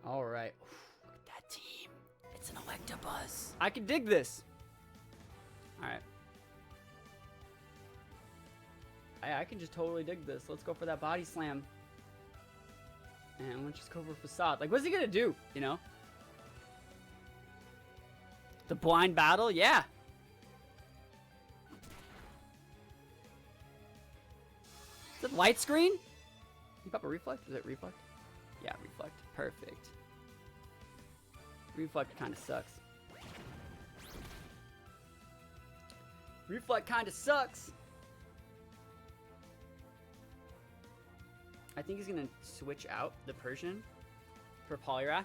All right. Look at that team. It's an Electabuzz. I can dig this. All right. I can just totally dig this. Let's go for that body slam. And let's just go for Facade. Like, what's he going to do? You know? The blind battle? Yeah. Is it light screen? Keep up a reflect? Is it reflect? Yeah, reflect. Perfect. Reflect kind of sucks. Reflect kind of sucks. I think he's going to switch out the Persian for Poliwrath.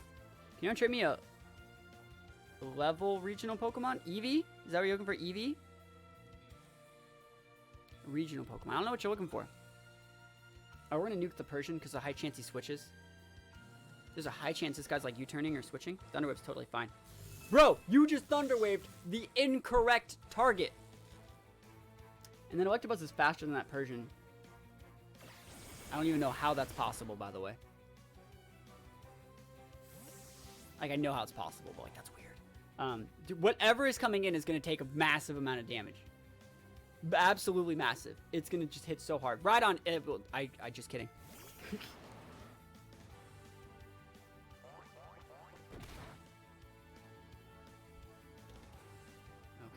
Can you trade me a level regional Pokemon? Eevee? Is that what you're looking for? Eevee? Regional Pokemon. I don't know what you're looking for. Oh, we're going to nuke the Persian because there's a high chance he switches. There's a high chance this guy's like U-turning or switching. Thunder Wave's totally fine. Bro, you just Thunder Waved the incorrect target. And then Electabuzz is faster than that Persian. I don't even know how that's possible, by the way. Like, I know how it's possible, but, like, that's weird. Dude, whatever is coming in is going to take a massive amount of damage. Absolutely massive. It's going to just hit so hard. Right on... I just kidding. Okay,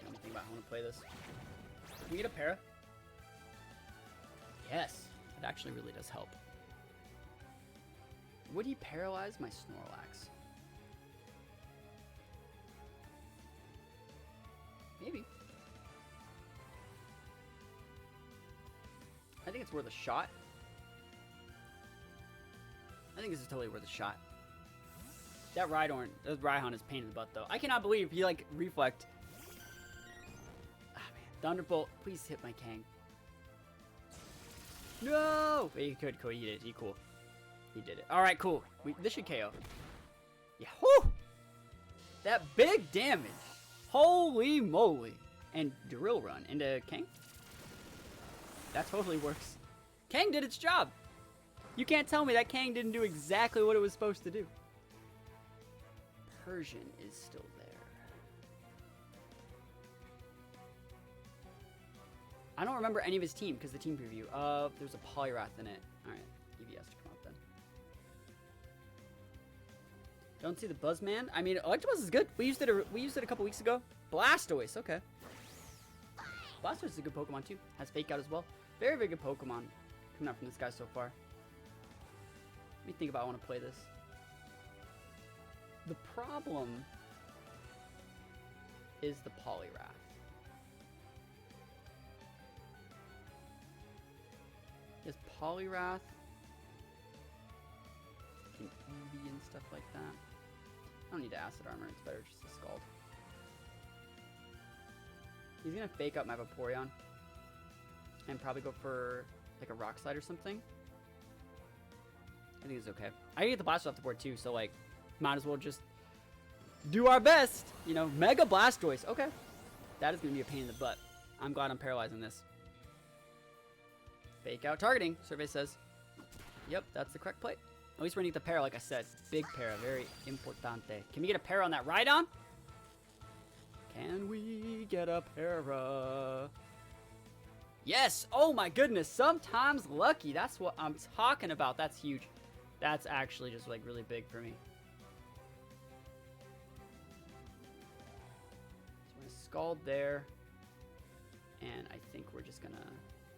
I'm thinking about how I want to play this. Can we get a para? Yes. It actually really does help. Would he paralyze my Snorlax? Maybe. I think it's worth a shot. I think this is totally worth a shot. That Rhyhorn is a pain in the butt, though. I cannot believe he, like, reflect. Ah, man. Thunderbolt, please hit my Kang. No! He could. He did it. He cool. He did it. All right, cool. This should KO. Yeah. Whoo! That big damage. Holy moly. And Drill Run into Kang. That totally works. Kang did its job. You can't tell me that Kang didn't do exactly what it was supposed to do. Persian is still there. I don't remember any of his team because the team preview. There's a Poliwrath in it. All right, Eevee has to come out then. Don't see the Buzzman. I mean, Electabuzz is good. We used it a couple weeks ago. Blastoise, okay. Blastoise is a good Pokemon too. Has Fake Out as well. Very, very good Pokemon coming out from this guy so far. Let me think about how I want to play this. The problem is the Poliwrath. Is Poliwrath and Eevee and stuff like that. I don't need to Acid Armor, it's better just to Scald. He's gonna fake up my Vaporeon and probably go for like a Rock Slide or something. I think it's okay. I can get the Blastoise off the board too, so like might as well just do our best. You know, Mega Blastoise. Okay. That is gonna be a pain in the butt. I'm glad I'm paralyzing this. Fake out targeting, survey says. Yep, that's the correct play. At least we're gonna get the para, like I said. Big para, very importante. Can we get a para on that Rhydon? Can we get a para? Yes! Oh my goodness, sometimes lucky. That's what I'm talking about. That's huge. That's actually just like really big for me. So we're gonna Scald there. And I think we're just gonna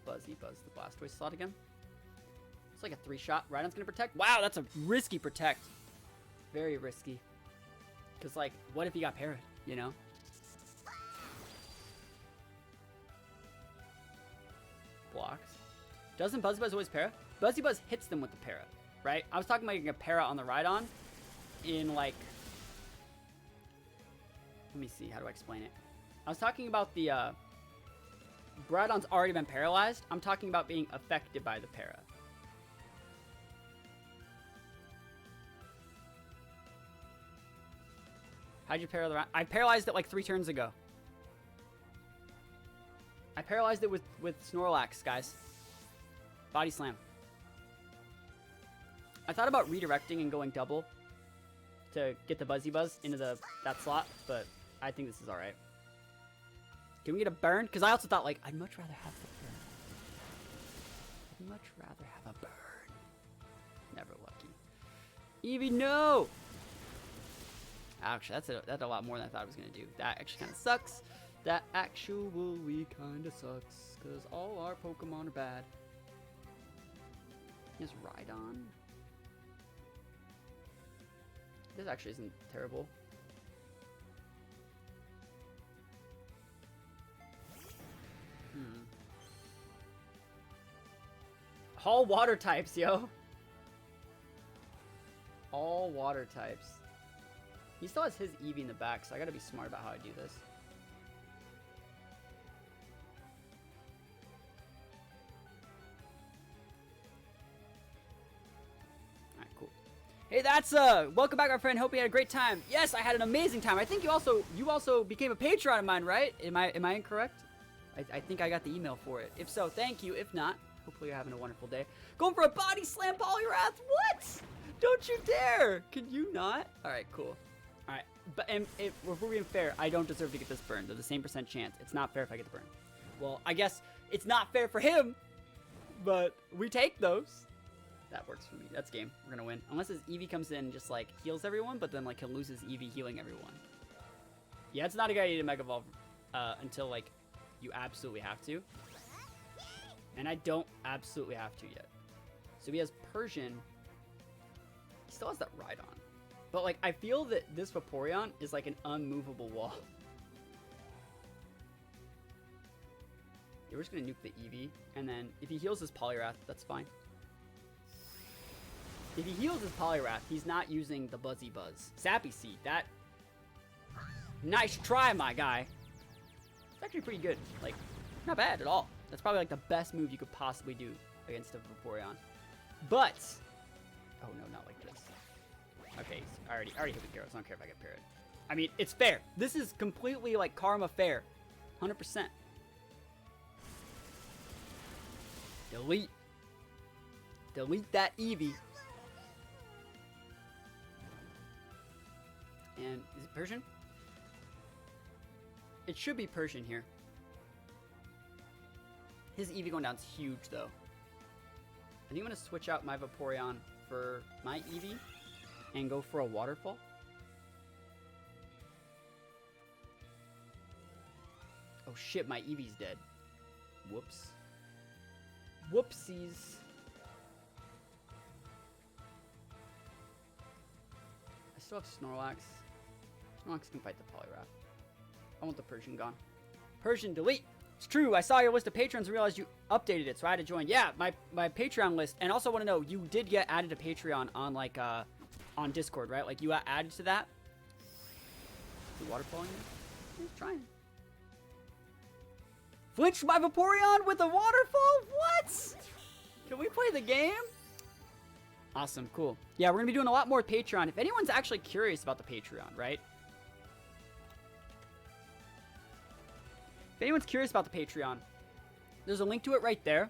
Buzz the Blastoise slot again. It's like a 3-shot. Rhydon's gonna protect. Wow, that's a risky protect. Very risky. Because, like, what if he got parried, you know? Blocks. Doesn't Buzz always para? Buzz hits them with the para, right? I was talking about getting a para on the Rhydon in, like... Let me see. How do I explain it? I was talking about the, Rhydon's already been paralyzed. I'm talking about being affected by the para. How'd you para the Rhydon? I paralyzed it like 3 turns ago. I paralyzed it with Snorlax, guys. Body Slam. I thought about redirecting and going double. to get the Buzzy Buzz into that slot, but I think this is alright. Can we get a burn? Because I also thought, like, I'd much rather have the burn. I'd much rather have a burn. Never lucky. Eevee, no! Actually, that's a lot more than I thought I was going to do. That actually kind of sucks. That actually kind of sucks. Because all our Pokemon are bad. He has Rhydon. This actually isn't terrible. All water types, yo. All water types. He still has his Eevee in the back, so I gotta be smart about how I do this. Alright, cool. Hey, that's welcome back, my friend. Hope you had a great time. Yes, I had an amazing time. I think you also became a Patreon of mine, right? Am I incorrect? I think I got the email for it. If so, thank you. If not, hopefully you're having a wonderful day. Going for a body slam Poliwrath. What? Don't you dare. Can you not? All right, cool. All right. But if we're being fair, I don't deserve to get this burn. They're the same % chance. It's not fair if I get the burn. Well, I guess it's not fair for him, but we take those. That works for me. That's game. We're going to win. Unless his Eevee comes in and just, like, heals everyone, but then, like, he'll lose his Eevee healing everyone. Yeah, it's not a good idea to Mega Evolve until, like, you absolutely have to. And I don't absolutely have to yet. So he has Persian. He still has that Rhydon. But, like, I feel that this Vaporeon is, like, an unmovable wall. Yeah, we're just going to nuke the Eevee. And then if he heals his Poliwrath, that's fine. If he heals his Poliwrath, he's not using the Buzzy Buzz. Sappy Seed, that... Nice try, my guy. It's actually pretty good. Like, not bad at all. That's probably, like, the best move you could possibly do against a Vaporeon. But... Oh, no, not like this. Okay, I already hit with Gyarados. I don't care if I get Parrot. I mean, it's fair. This is completely, like, karma fair. 100%. Delete. Delete that Eevee. And is it Persian? It should be Persian here. His Eevee going down is huge, though. I think I'm going to switch out my Vaporeon for my Eevee and go for a Waterfall. Oh shit, my Eevee's dead. Whoops. Whoopsies. I still have Snorlax. Snorlax can fight the Poliwrath. I want the Persian gone. Persian, delete! It's true, I saw your list of patrons and realized you updated it, so I had to join. Yeah, my Patreon list. And also want to know, you did get added to Patreon on, like, on Discord, right? Like, you got added to that? Is the waterfalling there? He's trying. Flinched my Vaporeon with a waterfall? What? Can we play the game? Awesome, cool. Yeah, we're going to be doing a lot more Patreon. If anyone's actually curious about the Patreon, right? If anyone's curious about the Patreon, there's a link to it right there.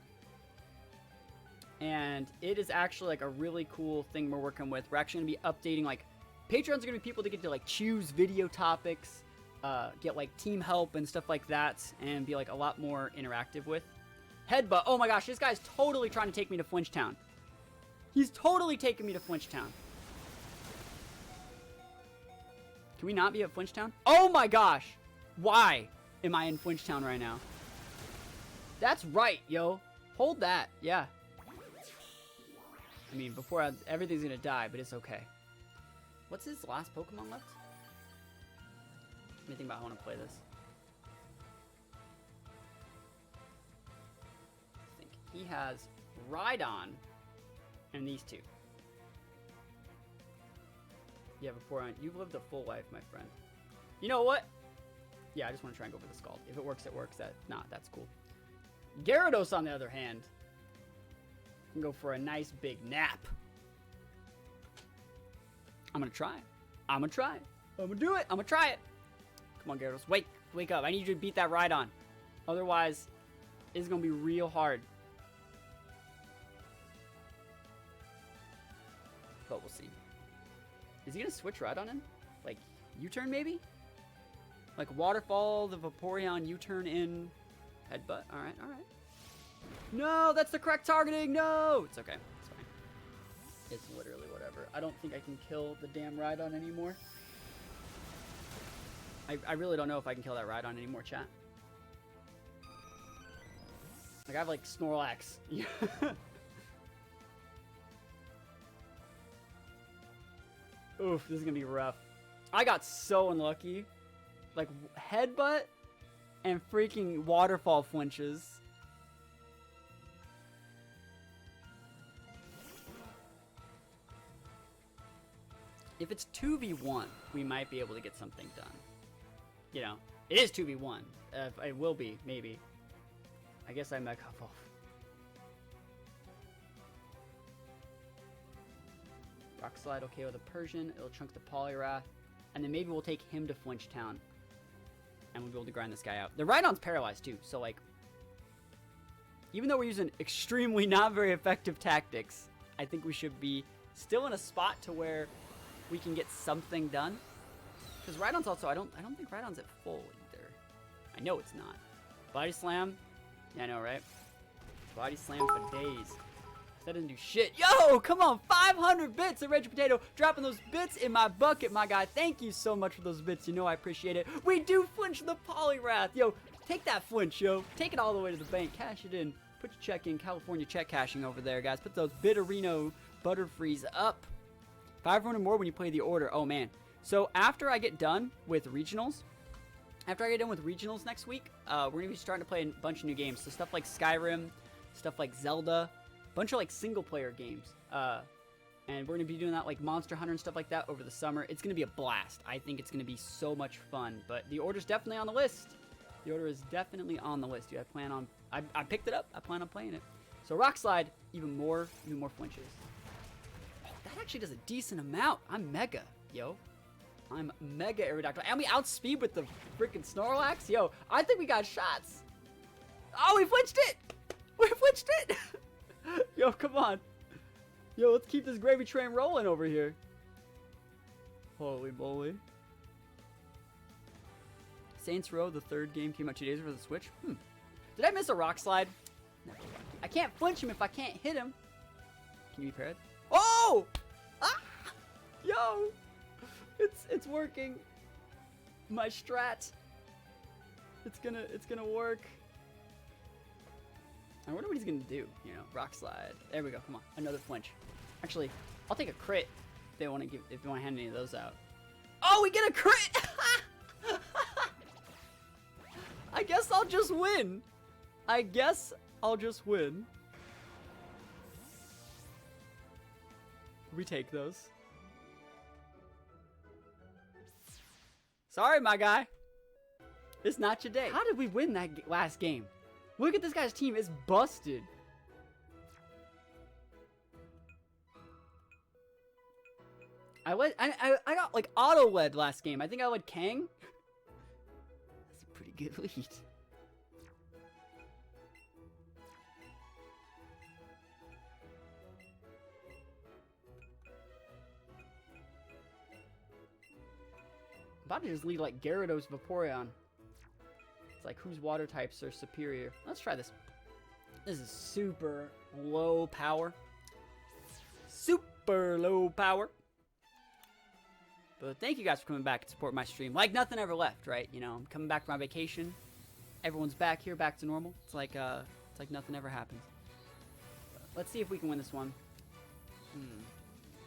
And it is actually, like, a really cool thing we're working with. We're actually going to be updating, like, Patrons are going to be people that get to, like, choose video topics, get, like, team help and stuff like that, and be, like, a lot more interactive with. Headbutt. Oh my gosh, this guy's totally trying to take me to Flinchtown. He's totally taking me to Flinchtown. Can we not be at Flinchtown? Oh my gosh! Why am I in Flinchtown right now? That's right, yo. Hold that. Yeah. I mean, before everything's gonna die, but it's okay. What's his last Pokemon left? Let me think about how I want to play this. I think he has Rhydon and these two. Yeah, you've lived a full life, my friend. You know what? Yeah, I just want to try and go for the Scald. If it works, it works. If not, that's cool. Gyarados, on the other hand, can go for a nice big nap. I'm going to try. I'm going to try. I'm going to do it. I'm going to try it. Come on, Gyarados. Wake up. I need you to beat that Rhydon. Otherwise, it's going to be real hard. But we'll see. Is he gonna switch Rhydon in? Like, U-turn maybe? Like Waterfall, the Vaporeon, U-turn in, Headbutt. Alright, alright. No, that's the correct targeting! No! It's okay. It's fine. It's literally whatever. I don't think I can kill the damn Rhydon anymore. I really don't know if I can kill that Rhydon anymore, chat. Like, I have, like, Snorlax. Oof, this is gonna be rough. I got so unlucky. Like, Headbutt and freaking Waterfall flinches. If it's 2v1, we might be able to get something done. You know, it is 2v1. It will be, maybe. I guess I Mega Evolve. Rock Slide, okay with a Persian. It'll chunk the Poliwrath. And then maybe we'll take him to Flinch Town. And we'll be able to grind this guy out. The Rhydon's paralyzed too, so like... Even though we're using extremely not very effective tactics, I think we should be still in a spot to where we can get something done. Because Rhydon's also, I don't think Rhydon's at full either. I know it's not. Body Slam. Yeah, I know, right? Body Slam for days. That doesn't do shit. Yo, come on, 500 bits of Reggie Potato. Dropping those bits in my bucket, my guy. Thank you so much for those bits. You know I appreciate it. We do flinch the Poliwrath. Yo, take that flinch, yo. Take it all the way to the bank. Cash it in. Put your check in. California check cashing over there, guys. Put those Bitterino Butterfrees up. 500 more when you play the order. Oh, man. So after I get done with regionals, next week, we're going to be starting to play a bunch of new games. So stuff like Skyrim, stuff like Zelda, bunch of like single player games. And we're going to be doing that like Monster Hunter and stuff like that over the summer. It's going to be a blast. I think it's going to be so much fun. But the order's definitely on the list. The order is definitely on the list, dude. I picked it up. I plan on playing it. So Rock Slide, even more flinches. Oh, that actually does a decent amount. I'm mega, yo. I'm mega Aerodactyl. And we outspeed with the freaking Snorlax. Yo, I think we got shots. Oh, we flinched it. We flinched it. Yo, come on. Yo, let's keep this gravy train rolling over here. Holy moly. Saints Row, the third game, came out 2 days ago for the Switch. Did I miss a Rock Slide? Never. I can't flinch him if I can't hit him. Can you be paired? Oh! Ah! Yo! It's working. My strat. It's gonna work. I wonder what he's gonna do. You know, Rock Slide. There we go. Come on, another flinch. Actually, I'll take a crit if they want to hand any of those out. Oh, we get a crit! I guess I'll just win. We take those. Sorry, my guy. It's not your day. How did we win that last game? Look at this guy's team. It's busted. I got like auto led last game. I think I led Kang. That's a pretty good lead. I'm about to just lead like Gyarados Vaporeon. It's like whose water types are superior. Let's try this. This is super low power. Super low power. But thank you guys for coming back and support my stream. Like nothing ever left, right? You know, I'm coming back from my vacation. Everyone's back here, back to normal. It's like nothing ever happens. But let's see if we can win this one. What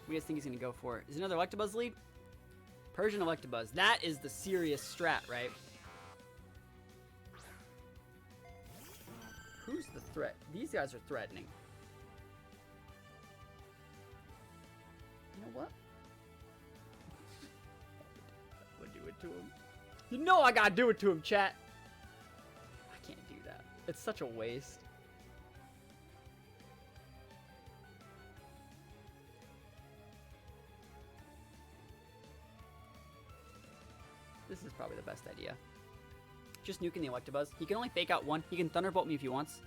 do you guys think he's gonna go for? Is it another Electabuzz lead? Persian Electabuzz. That is the serious strat, right? Who's the threat? These guys are threatening. You know what? I'm gonna do it to him. You know I gotta do it to him, chat. I can't do that. It's such a waste. This is probably the best idea. Just nuking the Electabuzz. He can only fake out one. He can Thunderbolt me if he wants.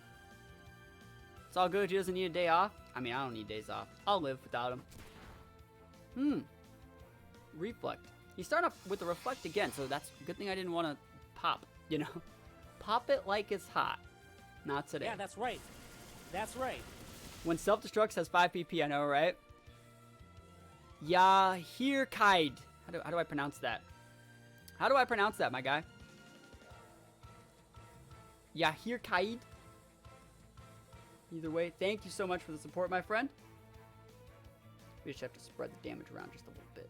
It's all good. He doesn't need a day off. I mean, I don't need days off. I'll live without him. Reflect. He's starting off with the Reflect again, so that's a good thing I didn't want to pop, you know? Pop it like it's hot. Not today. Yeah, that's right. That's right. When Self Destruct has 5 PP, I know, right? Yahirkaid. How do I pronounce that? How do I pronounce that, my guy? Yahirkaid. Either way, thank you so much for the support, my friend. We just have to spread the damage around just a little bit.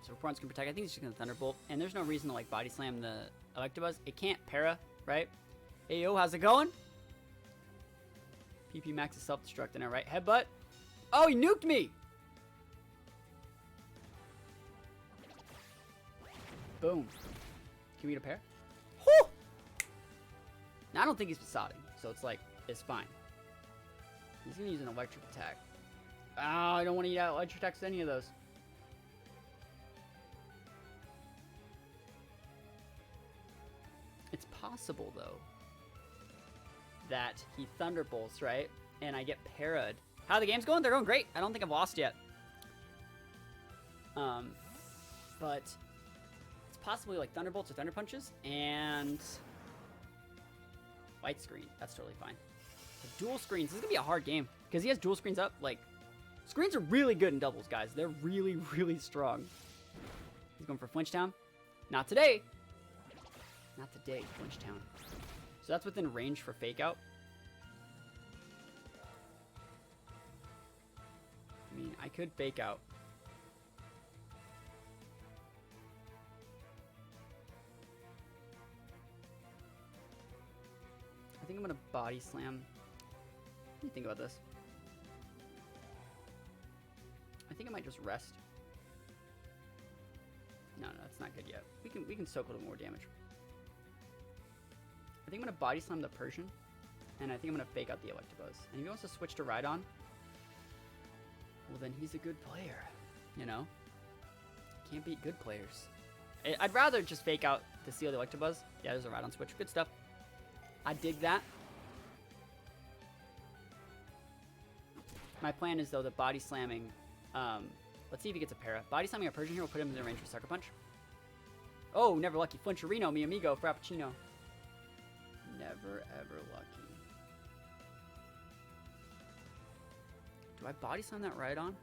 So Rapport's gonna protect. I think he's just gonna Thunderbolt, and there's no reason to like body slam the Electabuzz. It can't para, right? Hey yo, how's it going? PP Max is self-destruct in it, right? Headbutt. Oh, he nuked me! Boom. Can we get a pair? Whew! Now, I don't think he's facading, so it's like, it's fine. He's gonna use an electric attack. Oh, I don't want to use electric attacks to any of those. It's possible, though, that he Thunderbolts, right? And I get parried. How are the games going? They're going great. I don't think I've lost yet. But it's possibly like Thunderbolts or Thunder Punches and Light Screen. That's totally fine. The dual screens. This is gonna be a hard game because he has dual screens up. Like, screens are really good in doubles, guys. They're really, really strong. He's going for Flinch Town. Not today. Not today, Flinch Town. So that's within range for Fake Out. I mean, I could Fake Out. I think I'm gonna Body Slam. What do you think about this? I think I might just rest. No, that's not good yet. We can soak a little more damage. I think I'm gonna Body Slam the Persian, and I think I'm gonna Fake Out the Electabuzz. And if he wants to switch to Rhydon, well then he's a good player, you know? Can't beat good players. I'd rather just Fake Out to seal the Electabuzz. Yeah, there's a Rhydon switch. Good stuff. I dig that. My plan is, though, the Body Slamming... let's see if he gets a para. Body Slamming a Persian here will put him in the range for Sucker Punch. Oh, never lucky. Flincherino, mi amigo, Frappuccino. Never, ever lucky. Do I Body Slam that Rhydon?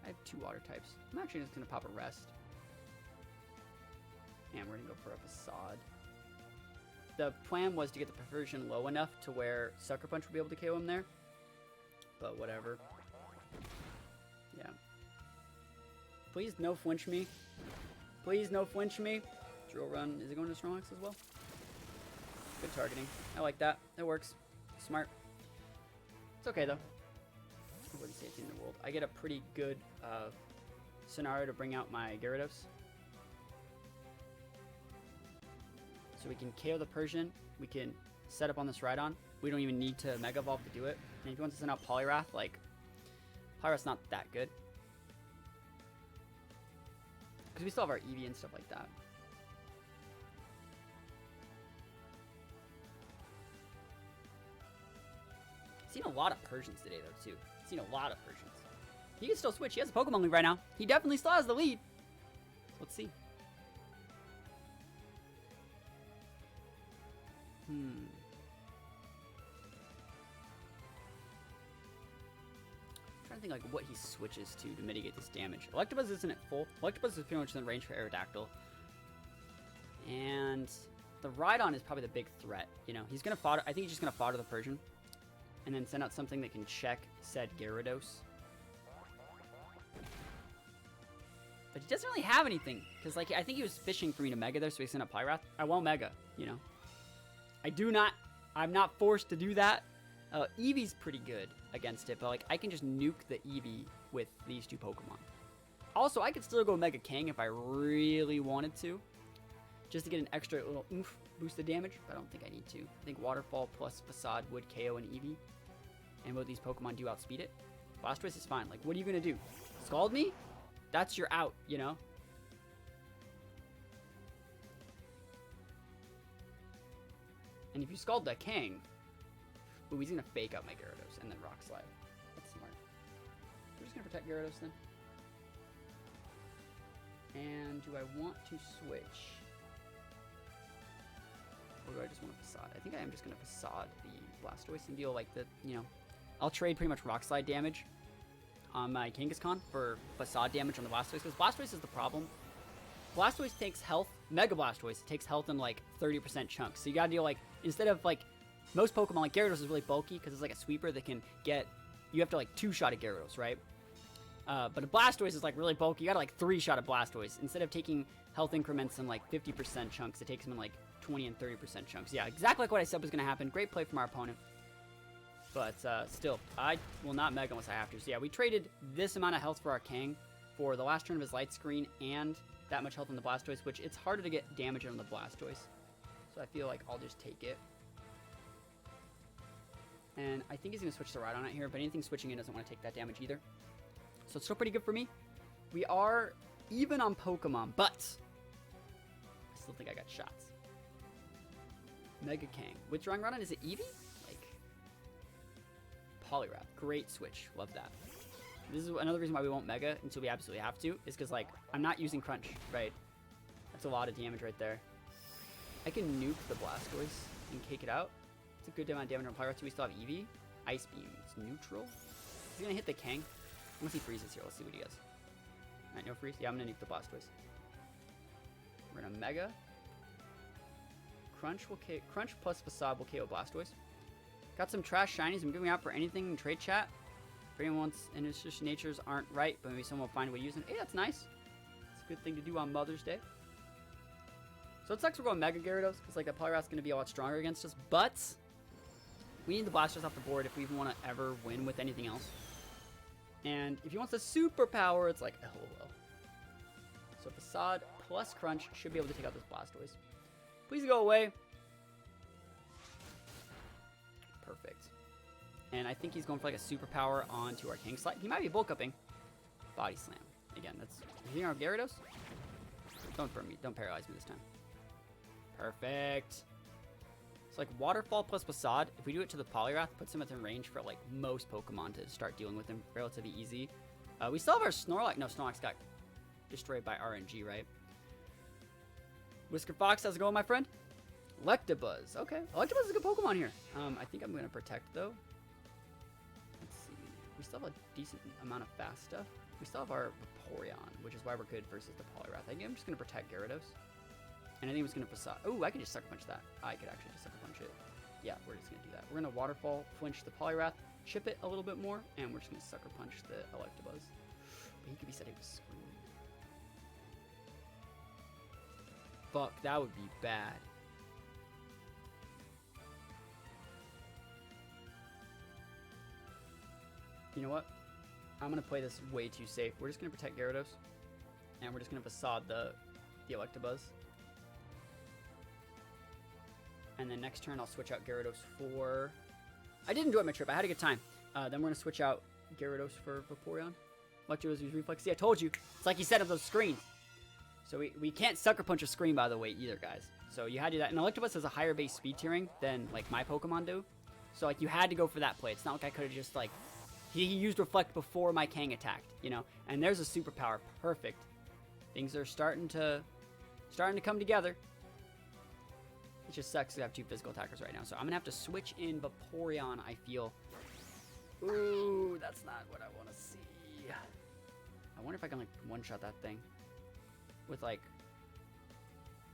I have 2 water types. I'm actually just going to pop a Rest. And we're going to go for a Facade. The plan was to get the Perversion low enough to where Sucker Punch would be able to KO him there. But whatever. Yeah. Please no flinch me. Please no flinch me. Drill Run. Is it going to Snorlax as well? Good targeting. I like that. That works. Smart. It's okay, though. I wouldn't say it's in the world. I get a pretty good scenario to bring out my Gyarados. So we can KO the Persian. We can set up on this Rhydon. We don't even need to Mega Evolve to do it. And if you want to send out Poliwrath, like, Poliwrath's not that good. Because we still have our Eevee and stuff like that. Seen a lot of Persians today, though, too. Seen a lot of Persians. He can still switch. He has a Pokemon lead right now. He definitely still has the lead. Let's see. I'm trying to think like what he switches to mitigate this damage. Electabuzz isn't at full. Electabuzz is pretty much in the range for Aerodactyl. And the Rhydon is probably the big threat. You know, he's gonna fodder. I think he's just gonna fodder the Persian. And then send out something that can check said Gyarados. But he doesn't really have anything. Because, like, I think he was fishing for me to Mega there, so he sent out Poliwrath. I won't Mega, you know. I'm not forced to do that. Eevee's pretty good against it, but, like, I can just nuke the Eevee with these 2 Pokemon. Also, I could still go Mega Kang if I really wanted to. Just to get an extra little oomph boost of damage, but I don't think I need to. I think Waterfall plus Facade would KO an Eevee. And both these Pokemon do outspeed it. Blastoise is fine. Like, what are you going to do? Scald me? That's your out, you know? And if you Scald that Kang, ooh, he's going to Fake Out my Gyarados and then Rock Slide. That's smart. We're just going to protect Gyarados then. And do I want to switch? Or do I just want to Facade? I think I am just going to Facade the Blastoise and deal like the, you know, I'll trade pretty much Rock Slide damage on my Kangaskhan for Facade damage on the Blastoise, because Blastoise is the problem. Blastoise takes health, Mega Blastoise takes health in like 30% chunks. So you gotta deal like, instead of like, most Pokemon, like Gyarados is really bulky because it's like a sweeper that can get, you have to like 2-shot a Gyarados, right? But a Blastoise is like really bulky. You gotta like 3-shot a Blastoise. Instead of taking health increments in like 50% chunks, it takes them in like 20 and 30% chunks. Yeah, exactly like what I said was gonna happen. Great play from our opponent. But still, I will not Mega unless I have to. So yeah, we traded this amount of health for our Kang for the last turn of his Light Screen and that much health on the Blastoise, which it's harder to get damage on the Blastoise. So I feel like I'll just take it. And I think he's going to switch to Rhydon out here, but anything switching in doesn't want to take that damage either. So it's still pretty good for me. We are even on Pokemon, but I still think I got shots. Mega Kang. Withdrawing Rhydon, is it Eevee? Like, Poliwrath. Great switch. Love that. This is another reason why we won't Mega until we absolutely have to, is because, like, I'm not using Crunch, right? That's a lot of damage right there. I can nuke the Blastoise and cake it out. It's a good amount of damage on Poliwrath too. We still have Eevee. Ice Beam. It's neutral. He's going to hit the Kang. Unless he freezes here. Let's see what he does. Alright, no freeze. Yeah, I'm going to nuke the Blastoise. We're going to Mega. Crunch plus Facade will KO Blastoise. Got some trash shinies. I'm giving out for anything in trade chat. If anyone wants, and it's just natures aren't right, but maybe someone will find a way to use them. Hey, that's nice. It's a good thing to do on Mother's Day. So it sucks we're going Mega Gyarados, because like that Poliwrath's going to be a lot stronger against us, but we need the Blastoise off the board if we even want to ever win with anything else. And if he wants a superpower, it's like, LOL. So Facade plus Crunch should be able to take out this Blastoise. Please go away. Perfect. And I think he's going for like a superpower onto our King Slide. He might be bulk upping. Body Slam. Again, that's hitting our Gyarados. Don't burn me. Don't paralyze me this time. Perfect. It's like Waterfall plus Facade. If we do it to the Poliwrath, puts him within range for like most Pokemon to start dealing with him relatively easy. We still have our Snorlax. No, Snorlax got destroyed by RNG, right? Whisker Fox, how's it going, my friend? Electabuzz. Okay. Electabuzz is a good Pokemon here. I think I'm going to Protect, though. Let's see. We still have a decent amount of fast stuff. We still have our Vaporeon, which is why we're good versus the Poliwrath. I think I'm just going to Protect Gyarados. And I think I'm just going to Facade. Oh, I can just Sucker Punch that. I could actually just Sucker Punch it. Yeah, we're just going to do that. We're going to Waterfall, flinch the Poliwrath, chip it a little bit more, and we're just going to Sucker Punch the Electabuzz. But he could be setting a Scream. Fuck, that would be bad. You know what? I'm going to play this way too safe. We're just going to protect Gyarados. And we're just going to Facade the Electabuzz. And then next turn, I'll switch out Gyarados for... I did enjoy my trip. I had a good time. Then we're going to switch out Gyarados for Vaporeon. Electabuzz use Reflex. See, I told you. It's like you said of those screens. So we can't Sucker Punch a Scream, by the way, either, guys. So you had to do that. And Electabuzz has a higher base speed tiering than, like, my Pokemon do. So, like, you had to go for that play. It's not like I could have just, like... He used Reflect before my Kang attacked, you know? And there's a superpower. Perfect. Things are starting to come together. It just sucks to have two physical attackers right now. So I'm going to have to switch in Vaporeon, I feel. Ooh, that's not what I want to see. I wonder if I can, like, one-shot that thing. With, like...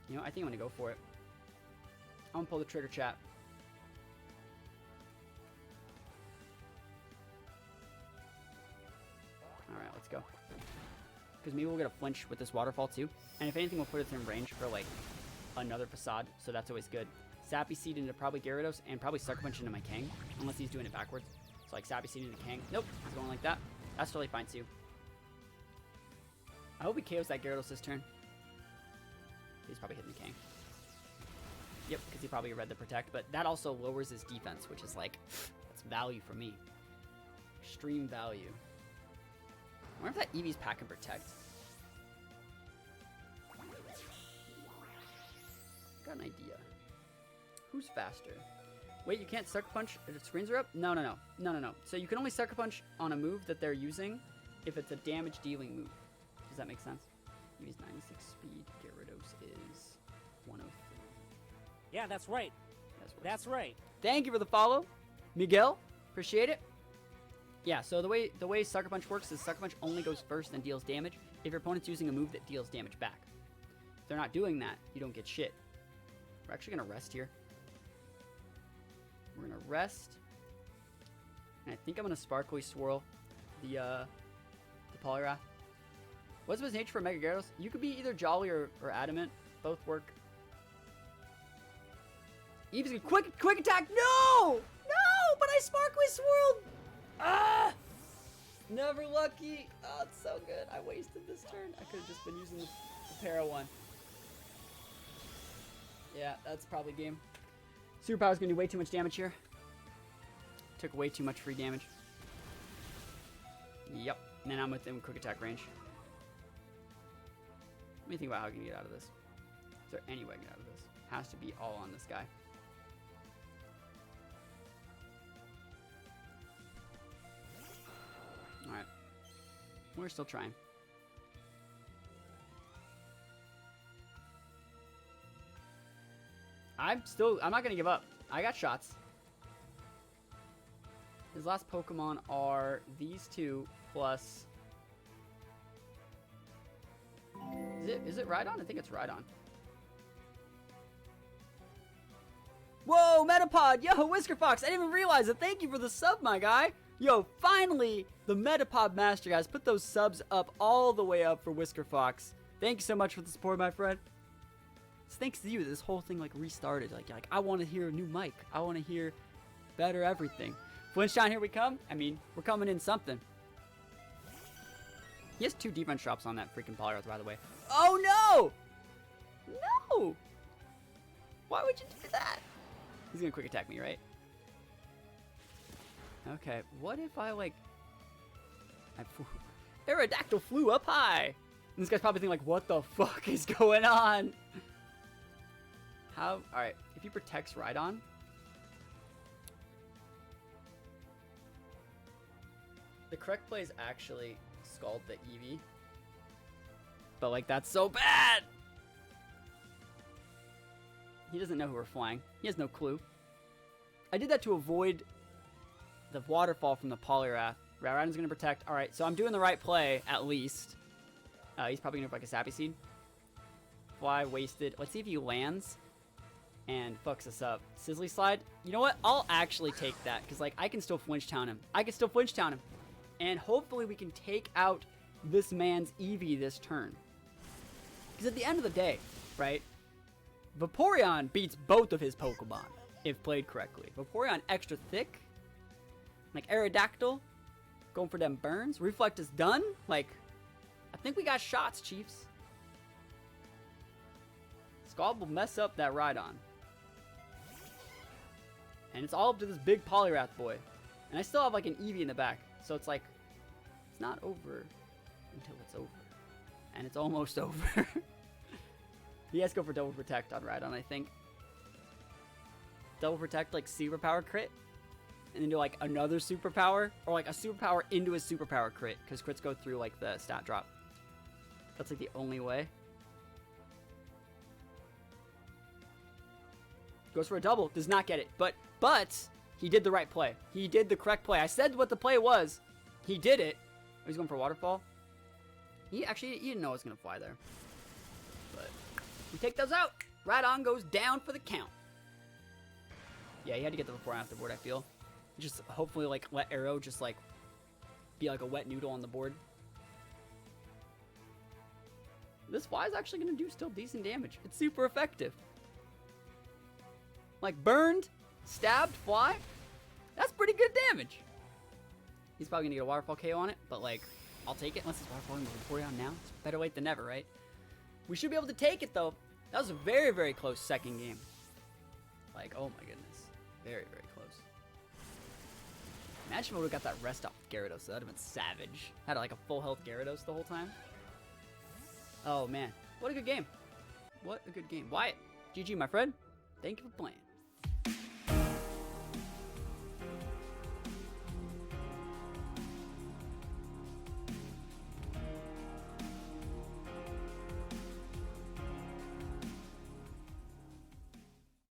You know, I think I'm going to go for it. I'm going to pull the trigger, chat. Alright, let's go. Because maybe we'll get a flinch with this Waterfall, too. And if anything, we'll put it in range for, like, another Facade. So that's always good. Sappy Seed into probably Gyarados, and probably Sucker Punch into my Kang. Unless he's doing it backwards. So, like, Sappy Seed into Kang. Nope, he's going like that. That's totally fine, too. I hope he KOs that Gyarados this turn. He's probably hitting the Kang. Yep, because he probably read the Protect. But that also lowers his defense, which is, like, that's value for me. Extreme value. I wonder if that Eevee's pack can Protect. Got an idea. Who's faster? Wait, you can't Sucker Punch if the screens are up? No. So you can only Sucker Punch on a move that they're using if it's a damage dealing move. Does that make sense? Eevee's 96 speed. Gyarados is 103. Yeah, that's right. That's right. Thank you for the follow, Miguel. Appreciate it. Yeah, so the way Sucker Punch works is Sucker Punch only goes first and deals damage if your opponent's using a move that deals damage back. If they're not doing that, you don't get shit. We're actually going to rest here. We're going to rest. And I think I'm going to Sparkly Swirl the Poliwrath. What's his nature for Mega Gyarados? You could be either Jolly or Adamant. Both work. Eevee's gonna quick attack. No! No! But I Sparkly Swirled! Ah! Never lucky. Oh, it's so good. I wasted this turn. I could have just been using the Para one. Yeah, that's probably game. Superpower's gonna do way too much damage here. Took way too much free damage. Yep. And then I'm within quick attack range. Let me think about how I can get out of this. Is there any way I can get out of this? Has to be all on this guy. Alright. We're still trying. I'm not gonna give up. I got shots. His last Pokemon are these two plus... Is it Rhydon? I think it's Rhydon. Whoa, Metapod! Yo, Whisker Fox! I didn't even realize it. Thank you for the sub, my guy. Yo, finally, the Metapod Master, guys. Put those subs up all the way up for Whisker Fox. Thank you so much for the support, my friend. It's thanks to you that this whole thing, like, restarted. Like I want to hear a new mic. I want to hear better everything. Flinchtown, here we come. I mean, we're coming in something. He has 2 defense drops on that freaking Poliwrath, by the way. Oh, no! No! Why would you do that? He's gonna quick attack me, right? Okay, what if I, like... Aerodactyl flew up high! And this guy's probably thinking, like, what the fuck is going on? How... Alright, if he protects Rhydon... The correct play is actually Scald the Eevee. But, like, that's so bad! He doesn't know who we're flying. He has no clue. I did that to avoid the waterfall from the Poliwrath. Rhydon's going to protect. Alright, so I'm doing the right play, at least. He's probably going to like a Sappy Seed. Fly, wasted. Let's see if he lands and fucks us up. Sizzly Slide. You know what? I'll actually take that, because, like, I can still Flinchtown him. And hopefully we can take out this man's Eevee this turn. Because at the end of the day, right, Vaporeon beats both of his Pokemon, if played correctly. Vaporeon extra thick, like Aerodactyl, going for them burns. Reflect is done. Like, I think we got shots, Chiefs. Scald will mess up that Rhydon. And it's all up to this big Poliwrath boy. And I still have, like, an Eevee in the back. So it's like, it's not over until it's over. And it's almost over. He has to go for Double Protect on Rhydon, I think. Double Protect, like, Superpower crit. And then do, like, another Superpower. Or, like, a Superpower into a Superpower crit. Because crits go through, like, the stat drop. That's, like, the only way. Goes for a double. Does not get it. But he did the right play. He did the correct play. I said what the play was. He did it. Oh, he's going for Waterfall. He didn't know I was going to fly there. But we take those out. Rhydon goes down for the count. Yeah, he had to get the Vaporeon off the board, I feel. Just hopefully, like, let Arrow just, like, be like a wet noodle on the board. This fly is actually going to do still decent damage. It's super effective. Like, burned, stabbed, fly. That's pretty good damage. He's probably going to get a Waterfall KO on it, but, like, I'll take it. Unless it's Waterfall Vaporeon now. It's better late than never, right? We should be able to take it, though. That was a very, very close second game. Like, oh my goodness. Very, very close. Imagine if we would have got that rest off Gyarados. That would have been savage. Had, like, a full health Gyarados the whole time. Oh, man. What a good game. What a good game. Wyatt, GG, my friend. Thank you for playing.